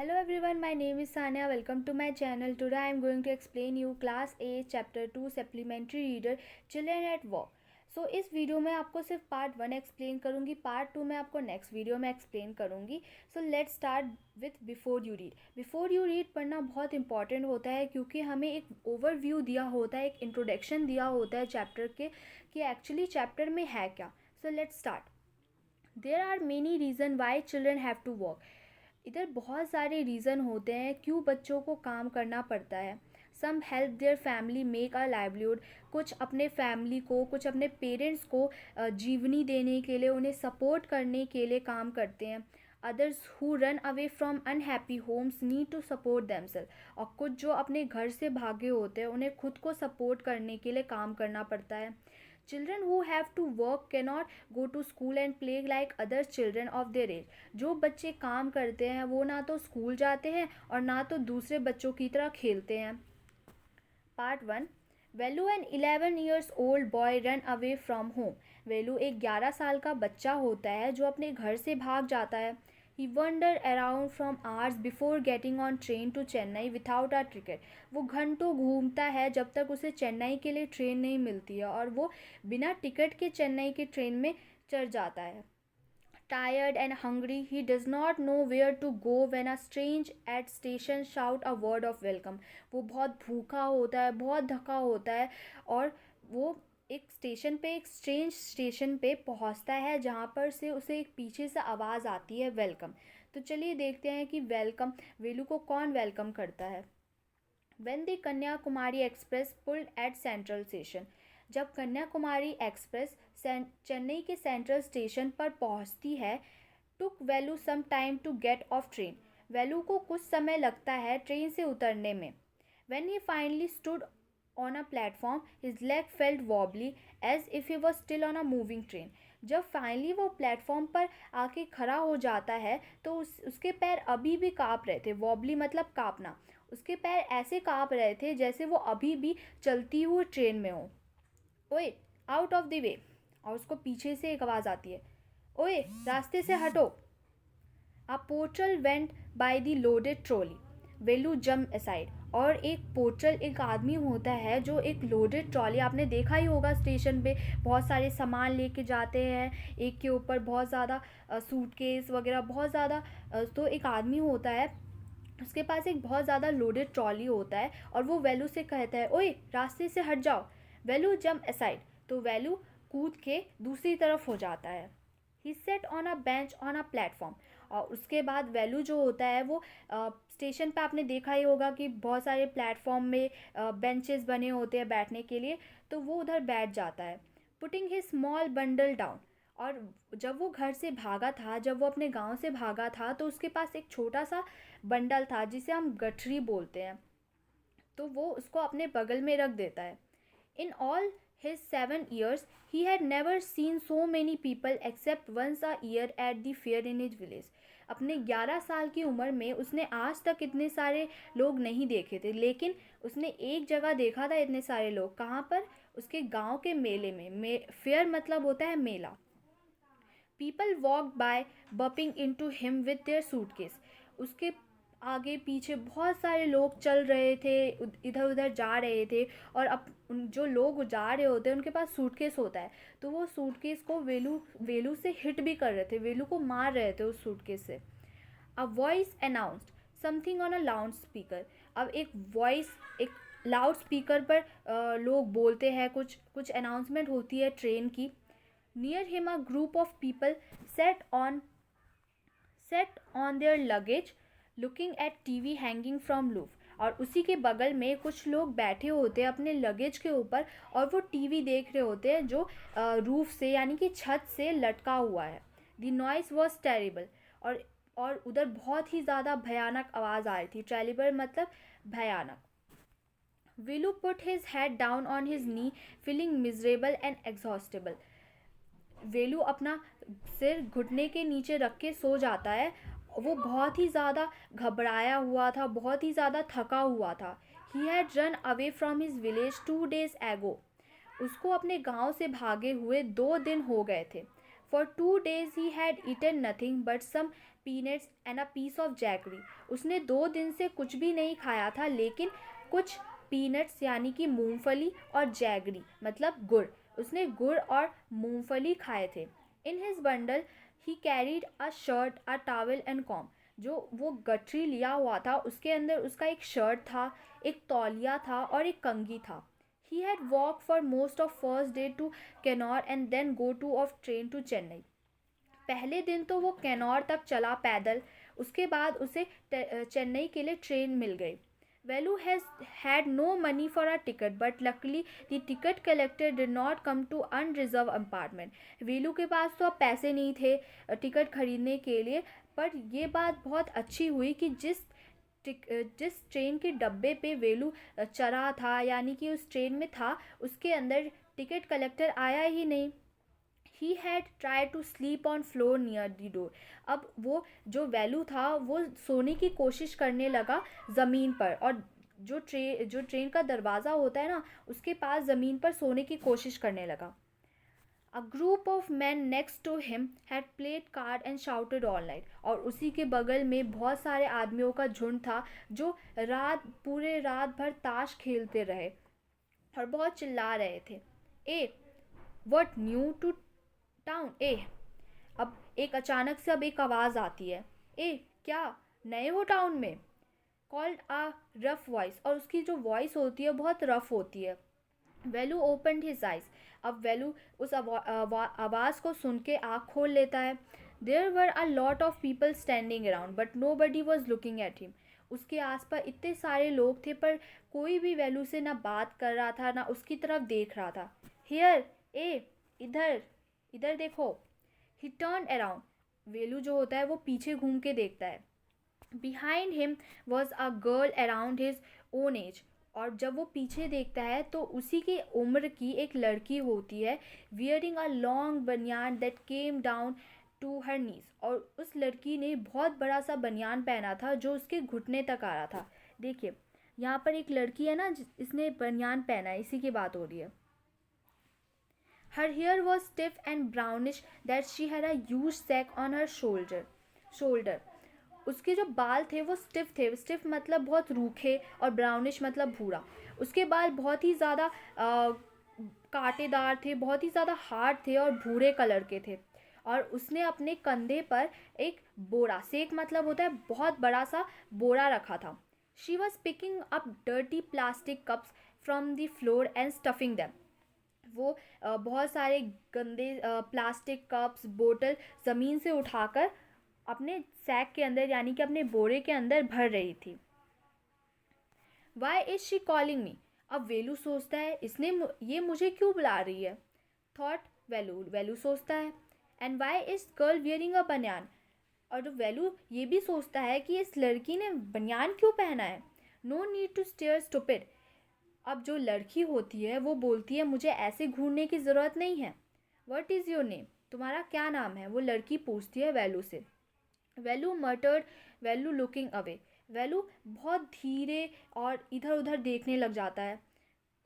Hello everyone, my name is Sania. Welcome to my channel. Today I am going to explain you Class A Chapter 2 Supplementary Reader Children at Work. सो इस video में आपको सिर्फ part 1 explain करूँगी, part 2 मैं आपको next video में explain करूँगी. सो let's start with before you read. Before you read पढ़ना बहुत इंपॉर्टेंट होता है क्योंकि हमें एक ओवरव्यू दिया होता है, एक इंट्रोडक्शन दिया होता है चैप्टर के कि एक्चुअली चैप्टर में है क्या. So let's start. There are many reason why children have to work. इधर बहुत सारे रीज़न होते हैं क्यों बच्चों को काम करना पड़ता है. Some help their family make a livelihood. कुछ अपने फैमिली को, कुछ अपने पेरेंट्स को जीवनी देने के लिए, उन्हें सपोर्ट करने के लिए काम करते हैं. Others who run away from unhappy homes need to support themselves. और कुछ जो अपने घर से भागे होते हैं उन्हें खुद को सपोर्ट करने के लिए काम करना पड़ता है. Children who have to work cannot go to school and play like other children of their age. जो बच्चे काम करते हैं वो ना तो स्कूल जाते हैं और ना तो दूसरे बच्चों की तरह खेलते हैं. Part 1. Velu an 11 years old boy run away from home. Velu एक 11 साल का बच्चा होता है जो अपने घर से भाग जाता है. He wandered around from hours before getting on train to Chennai without a ticket. वो घंटों घूमता है जब तक उसे चेन्नई के लिए ट्रेन नहीं मिलती है और वो बिना टिकट के चेन्नई की ट्रेन में चढ़ जाता है. Tired and hungry, he does not know where to go when a strange at station shout a word of welcome. वो बहुत भूखा होता है, बहुत थका होता है और वो एक स्टेशन पे, एक स्ट्रेंज स्टेशन पे पहुंचता है जहाँ पर से उसे एक पीछे से आवाज़ आती है वेलकम. तो चलिए देखते हैं कि वेलू को कौन वेलकम करता है. When the Kanyakumari Express pulled at Central Station. जब कन्याकुमारी एक्सप्रेस चेन्नई के सेंट्रल स्टेशन पर पहुंचती है, took Velu some time to get off train. Velu को कुछ समय लगता है ट्रेन से उतरने में. When he finally stood on a platform, his leg felt wobbly as if he was still on a moving train. जब फाइनली वो प्लेटफॉर्म पर आके खड़ा हो जाता है तो उसके पैर अभी भी काँप रहे थे. वॉबली मतलब काँपना. उसके पैर ऐसे काँप रहे थे जैसे वो अभी भी चलती हुई ट्रेन में हो. ओए आउट ऑफ द वे. और उसको पीछे से एक आवाज़ आती है, ओए रास्ते से हटो. A portal went by the loaded trolley. Velu jump aside. और एक पोर्टल, एक आदमी होता है जो एक लोडेड ट्रॉली, आपने देखा ही होगा स्टेशन पे बहुत सारे सामान लेके जाते हैं, एक के ऊपर बहुत ज़्यादा सूटकेस वगैरह बहुत ज़्यादा. तो एक आदमी होता है, उसके पास एक बहुत ज़्यादा लोडेड ट्रॉली होता है और वो वेलू से कहता है, ओए रास्ते से हट जाओ. Velu jump aside. तो वेलू कूद के दूसरी तरफ हो जाता है. He set on a bench on a platform. और उसके बाद वेलू जो होता है वो स्टेशन पे, आपने देखा ही होगा कि बहुत सारे प्लेटफॉर्म में बेंचेस बने होते हैं बैठने के लिए, तो वो उधर बैठ जाता है. Putting his small bundle down. और जब वो घर से भागा था, जब वो अपने गांव से भागा था, तो उसके पास एक छोटा सा बंडल था जिसे हम गठरी बोलते हैं. तो वो उसको अपने बगल में रख देता है. In all his 7 years, he had never seen so many people except once a year at the fair in his village. अपने 11 साल की उम्र में उसने आज तक इतने सारे लोग नहीं देखे थे, लेकिन उसने एक जगह देखा था इतने सारे लोग. कहाँ पर? उसके गांव के मेले में. फेयर मतलब होता है मेला. People walk by bumping into him with their suitcase. उसके आगे पीछे बहुत सारे लोग चल रहे थे, इधर उधर जा रहे थे और जो लोग जा रहे होते हैं उनके पास सूटकेस होता है, तो वो सूटकेस को वेलू से हिट भी कर रहे थे, वेलू को मार रहे थे उस सूटकेस से. A voice announced something on a loud speaker. अब एक वॉइस, एक लाउड स्पीकर पर लोग बोलते हैं, कुछ अनाउंसमेंट होती है ट्रेन की. Near him a group of people set on their luggage looking at TV hanging from roof. और उसी के बगल में कुछ लोग बैठे होते हैं अपने लगेज के ऊपर और वो टीवी देख रहे होते हैं जो रूफ से यानी कि छत से लटका हुआ है. The noise was terrible. और उधर बहुत ही ज़्यादा भयानक आवाज़ आ रही थी. टेरिबल मतलब भयानक. Velu put his head down on his knee feeling miserable and exhaustable. Velu अपना सिर घुटने के नीचे रख के सो जाता है. वो बहुत ही ज़्यादा घबराया हुआ था, बहुत ही ज़्यादा थका हुआ था. He had run away from his village 2 days एगो. उसको अपने गांव से भागे हुए 2 दिन हो गए थे. For 2 days he had eaten nothing but some peanuts and a piece of jaggery. उसने 2 दिन से कुछ भी नहीं खाया था, लेकिन कुछ पीनट्स यानी कि मूंगफली और जैगरी मतलब गुड़, उसने गुड़ और मूंगफली खाए थे। In his bundle he carried a shirt, a towel and com. जो वो गठरी लिया हुआ था उसके अंदर उसका एक शर्ट था, एक तौलिया था और एक कंघी था। He had walk for most of first day to Kenaur and then go to off train to Chennai. पहले दिन तो वो केनौर तक चला पैदल, उसके बाद उसे चेन्नई के लिए ट्रेन मिल गई। Velu has had no money for a ticket but luckily the ticket collector did not come to unreserve compartment. Velu के पास तो अब पैसे नहीं थे टिकट खरीदने के लिए, पर ये बात बहुत अच्छी हुई कि जिस ट्रेन के डब्बे पे वेलू चढ़ा था यानी कि उस ट्रेन में था, उसके अंदर टिकट कलेक्टर आया ही नहीं। He had try to sleep on floor near the door. अब वो जो वैल्यू था वो सोने की कोशिश करने लगा ज़मीन पर, और जो ट्रेन का दरवाज़ा होता है ना उसके पास ज़मीन पर सोने की कोशिश करने लगा। A group of man next to him had played card and shouted all night. और उसी के बगल में बहुत सारे आदमियों का झुंड था जो पूरे रात भर ताश खेलते रहे और बहुत चिल्ला रहे थे। ए व्हाट न्यू टू टाउन ए। अब एक अचानक से अब एक आवाज़ आती है, ए क्या नए हो टाउन में। कॉल्ड आ रफ वॉइस, और उसकी जो वॉइस होती है बहुत रफ होती है। वेलू ओपनड हिज आइज। अब वेलू उस आवाज़ को सुन के आँख खोल लेता है। There were a lot of people standing around but nobody was looking at him. उसके आसपास इतने सारे लोग थे पर कोई भी वेलू से ना बात कर रहा था ना उसकी तरफ देख रहा था। हियर ए, इधर इधर देखो। ही टर्न अराउंड। वेलू जो होता है वो पीछे घूम के देखता है। Behind him was a girl around his own age. और जब वो पीछे देखता है तो उसी की उम्र की एक लड़की होती है, wearing a long baniyan that came down to her knees. और उस लड़की ने बहुत बड़ा सा बनियान पहना था जो उसके घुटने तक आ रहा था। देखिए यहाँ पर एक लड़की है ना इसने बनियान पहना है, इसी की बात हो रही है। Her hair was stiff and brownish that she had a huge sack on her shoulder. उसके जो बाल थे वो स्टिफ थे, स्टिफ मतलब बहुत रूखे और ब्राउनिश मतलब भूरा। उसके बाल बहुत ही ज़्यादा कांटेदार थे, बहुत ही ज़्यादा हार्ड थे और भूरे कलर के थे। और उसने अपने कंधे पर एक बोरा, सेक मतलब होता है बहुत बड़ा सा बोरा रखा था। She was picking up dirty plastic cups from the floor and stuffing them. वो बहुत सारे गंदे प्लास्टिक कप्स बोतल ज़मीन से उठाकर अपने सैक के अंदर यानी कि अपने बोरे के अंदर भर रही थी। Why is she calling me. अब वेलू सोचता है ये मुझे क्यों बुला रही है। थॉट वेलू सोचता है। And why is girl wearing a banian. और वेलू ये भी सोचता है कि इस लड़की ने बनियान क्यों पहना है। No need to stare stupid. अब जो लड़की होती है वो बोलती है मुझे ऐसे घूरने की ज़रूरत नहीं है। What is your name. तुम्हारा क्या नाम है, वो लड़की पूछती है वैल्यू से। Velu muttered, Velu looking away. Velu बहुत धीरे और इधर उधर देखने लग जाता है।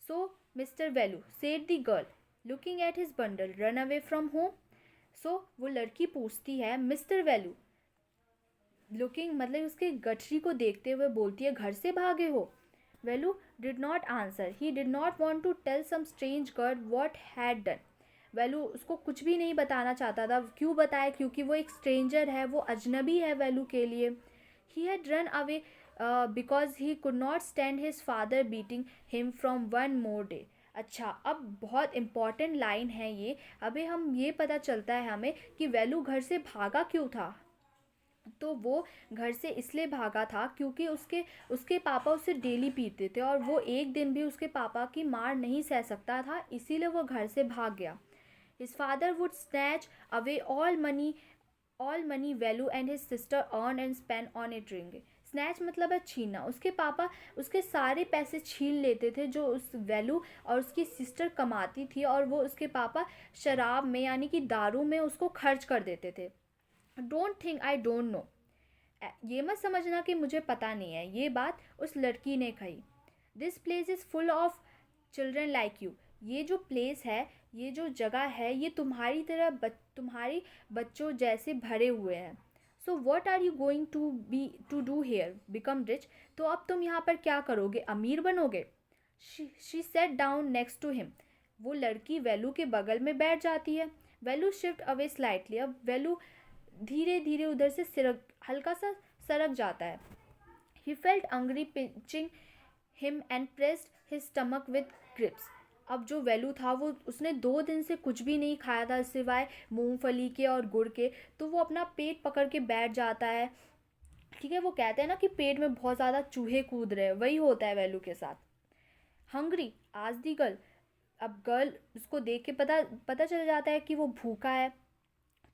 So mister Velu said the girl looking at his bundle run away from home. So वो लड़की पूछती है मिस्टर वैल्यू, लुकिंग मतलब उसके गठरी को देखते हुए बोलती है घर से भागे हो। Velu did not answer, he did not want to tell some strange girl what had done. Velu उसको कुछ भी नहीं बताना चाहता था। क्यों बताए, क्योंकि वो एक स्ट्रेंजर है, वो अजनबी है वेलू के लिए। He had run away because he could not stand his father beating him from one more day. अच्छा, अब बहुत इंपॉर्टेंट लाइन है ये। अभी हम ये पता चलता है हमें कि वेलू घर से भागा क्यों था। तो वो घर से इसलिए भागा था क्योंकि उसके पापा उसे डेली पीटते थे और वो एक दिन भी उसके पापा की मार नहीं सह सकता था, इसीलिए वो घर से भाग गया। His father would snatch away all money value and his sister earn and spend on A drink. Snatch मतलब है छीनना। उसके पापा उसके सारे पैसे छीन लेते थे जो उस वैल्यू और उसकी सिस्टर कमाती थी, और वो उसके पापा शराब में यानी कि दारू में उसको खर्च कर देते थे। Don't think I don't know. ये मत समझना कि मुझे पता नहीं है, ये बात उस लड़की ने कही। This place is full of children like you. ये जो प्लेस है, ये जो जगह है, ये तुम्हारी तरह तुम्हारी बच्चों जैसे भरे हुए हैं। So what are you going to do here, become rich? तो अब तुम यहाँ पर क्या करोगे, अमीर बनोगे? She set down next to him. वो लड़की वेलू के बगल में बैठ जाती है। Velu shift away slightly. अब वेलू धीरे धीरे उधर से सिरक हल्का सा सरक जाता है। He felt angry, pinching him and pressed his stomach with grips. अब जो वेलू था वो उसने 2 दिन से कुछ भी नहीं खाया था सिवाय मूंगफली के और गुड़ के, तो वो अपना पेट पकड़ के बैठ जाता है। ठीक है, वो कहते हैं ना कि पेट में बहुत ज़्यादा चूहे कूद रहे हैं, वही होता है वेलू के साथ। हंग्री आज दी गर्ल। अब गर्ल उसको देख के पता पता चल जाता है कि वो भूखा है,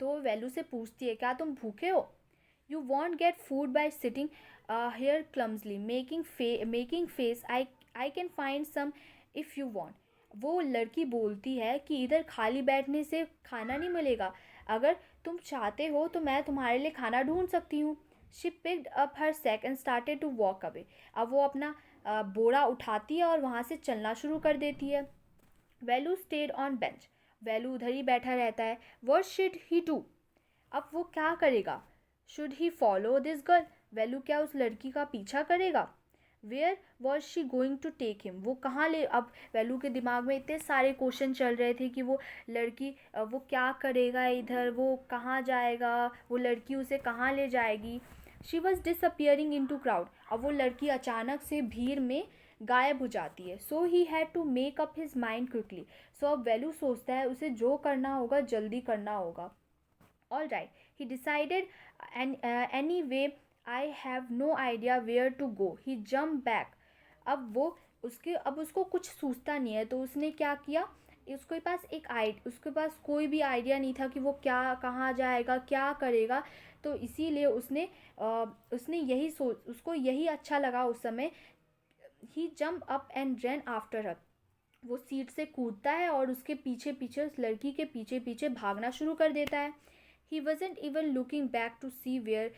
तो वो वेलू से पूछती है, क्या तुम भूखे हो? You want get food by sitting here clumsily making face, I can find some if you want. वो लड़की बोलती है कि इधर खाली बैठने से खाना नहीं मिलेगा, अगर तुम चाहते हो तो मैं तुम्हारे लिए खाना ढूंढ सकती हूँ। She picked up her sack and started to walk away. अब वो अपना बोरा उठाती है और वहाँ से चलना शुरू कर देती है। Velu stayed on bench. Velu उधर ही बैठा रहता है। What should he do? अब वो क्या करेगा? Should he follow this girl? Velu क्या उस लड़की का पीछा करेगा? Where was she going to take him? वो कहाँ ले, अब वेलू के दिमाग में इतने सारे क्वेश्चन चल रहे थे कि वो लड़की वो क्या करेगा इधर, वो कहाँ जाएगा, वो लड़की उसे कहाँ ले जाएगी। She was disappearing in to crowd. अब वो लड़की अचानक से भीड़ में गायब हो जाती है। So he had to make up his mind quickly. So अब वेलू सोचता है उसे जो करना होगा जल्दी करना होगा। All right, he decided anyway, I have no idea where to go, he jump back. अब उसको कुछ सूझता नहीं है, तो उसने क्या किया, उसके पास कोई भी आइडिया नहीं था कि वो क्या कहाँ जाएगा, क्या करेगा। तो इसीलिए उसने उसको यही अच्छा लगा उस समय। He jump up and run after her. वो सीट से कूदता है और उसके पीछे पीछे, उस लड़की के पीछे पीछे भागना शुरू कर देता है। He wasn't even looking back to see where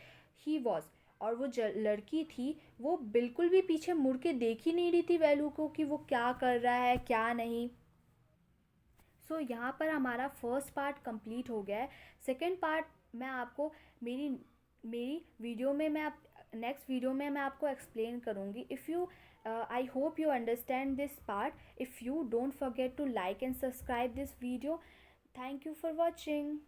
he was. और वो लड़की थी, वो बिल्कुल भी पीछे मुड़ के देख ही नहीं रही थी वेलू को कि वो क्या कर रहा है क्या नहीं। सो यहाँ पर हमारा फर्स्ट पार्ट कंप्लीट हो गया है। सेकेंड पार्ट मैं आपको मेरी मेरी वीडियो में मैं आप नेक्स्ट वीडियो में मैं आपको एक्सप्लेन करूँगी। If you I hope you understand this part. If you don't forget to like and subscribe this video. Thank you for watching.